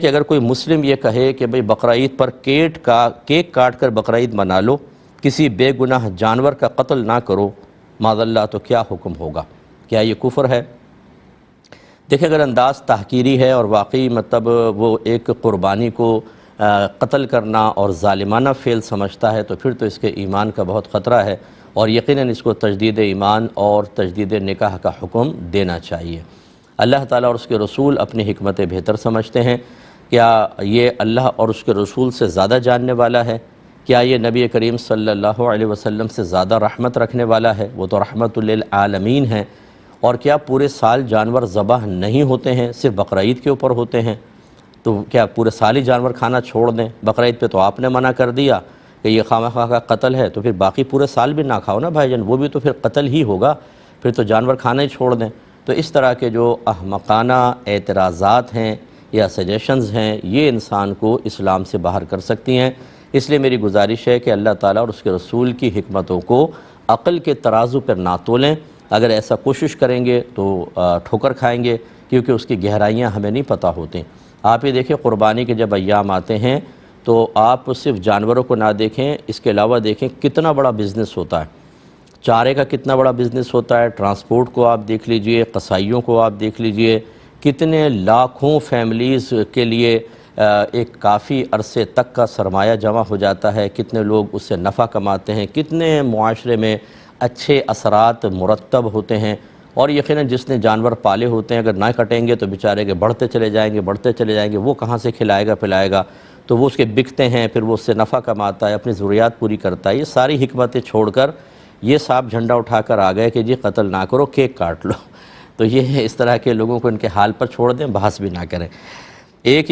کہ اگر کوئی مسلم یہ کہے کہ بھئی بقرعید پر کیک کاٹ کر بقرعید منا لو، کسی بے گناہ جانور کا قتل نہ کرو معاذ اللہ، تو کیا حکم ہوگا؟ کیا یہ کفر ہے؟ دیکھیں اگر انداز تحقیری ہے اور واقعی مطلب وہ ایک قربانی کو قتل کرنا اور ظالمانہ فعل سمجھتا ہے تو پھر تو اس کے ایمان کا بہت خطرہ ہے، اور یقیناً اس کو تجدید ایمان اور تجدید نکاح کا حکم دینا چاہیے۔ اللہ تعالیٰ اور اس کے رسول اپنی حکمت بہتر سمجھتے ہیں۔ کیا یہ اللہ اور اس کے رسول سے زیادہ جاننے والا ہے؟ کیا یہ نبی کریم صلی اللہ علیہ وسلم سے زیادہ رحمت رکھنے والا ہے؟ وہ تو رحمت للعالمین ہیں۔ اور کیا پورے سال جانور ذبح نہیں ہوتے ہیں، صرف بقرعید کے اوپر ہوتے ہیں؟ تو کیا پورے سال ہی جانور کھانا چھوڑ دیں؟ بقرعید پہ تو آپ نے منع کر دیا کہ یہ خواہ کا قتل ہے، تو پھر باقی پورے سال بھی نہ کھاؤ نا بھائی جان، وہ بھی تو پھر قتل ہی ہوگا، پھر تو جانور کھانا ہی چھوڑ دیں۔ تو اس طرح کے جو احمقانہ اعتراضات ہیں یا سجیشنز ہیں، یہ انسان کو اسلام سے باہر کر سکتی ہیں۔ اس لیے میری گزارش ہے کہ اللہ تعالیٰ اور اس کے رسول کی حکمتوں کو عقل کے ترازو پر نہ تولیں۔ اگر ایسا کوشش کریں گے تو ٹھوکر کھائیں گے، کیونکہ اس کی گہرائیاں ہمیں نہیں پتہ ہوتیں۔ آپ یہ دیکھیں قربانی کے جب ایام آتے ہیں تو آپ صرف جانوروں کو نہ دیکھیں، اس کے علاوہ دیکھیں کتنا بڑا بزنس ہوتا ہے، چارے کا کتنا بڑا بزنس ہوتا ہے، ٹرانسپورٹ کو آپ دیکھ لیجئے، قصائیوں کو آپ دیکھ لیجئے، کتنے لاکھوں فیملیز کے لیے ایک کافی عرصے تک کا سرمایہ جمع ہو جاتا ہے، کتنے لوگ اس سے نفع کماتے ہیں، کتنے معاشرے میں اچھے اثرات مرتب ہوتے ہیں۔ اور یقیناً جس نے جانور پالے ہوتے ہیں اگر نہ کٹیں گے تو بیچارے کے بڑھتے چلے جائیں گے، وہ کہاں سے کھلائے گا پلائے گا، تو وہ اس کے بکتے ہیں، پھر وہ اس سے نفع کماتا ہے، اپنی ضروریات پوری کرتا ہے۔ یہ ساری حکمتیں چھوڑ کر یہ صاحب جھنڈا اٹھا کر آ گئے کہ جی قتل نہ کرو، کیک کاٹ لو۔ تو یہ اس طرح کے لوگوں کو ان کے حال پر چھوڑ دیں، بحث بھی نہ کریں۔ ایک